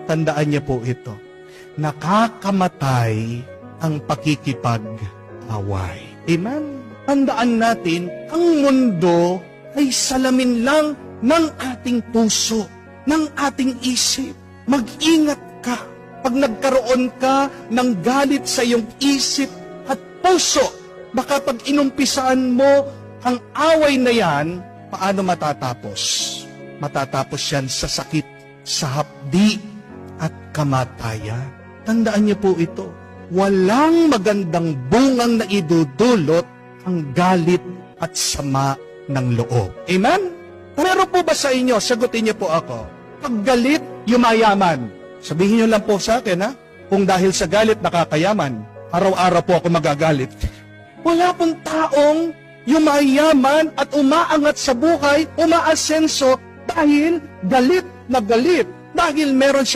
tandaan niyo po ito. Nakakamatay ang pakikipag-away. Amen? Tandaan natin, ang mundo ay salamin lang ng ating puso, ng ating isip. Mag-ingat ka. Pag nagkaroon ka ng galit sa iyong isip at puso, baka pag inumpisaan mo ang away na yan, paano matatapos? Matatapos yan sa sakit, sa hapdi, at kamatayan. Tandaan niyo po ito. Walang magandang bungang na idudulot ang galit at sama ng loob. Amen? Pero po ba sa inyo, sagutin niyo po ako, pag galit, yumayaman. Sabihin niyo lang po sa akin, ha? Kung dahil sa galit nakakayaman, araw-araw po ako magagalit. Wala pong taong yumayaman at umaangat sa buhay, umaasenso dahil galit na galit. Dahil meron siya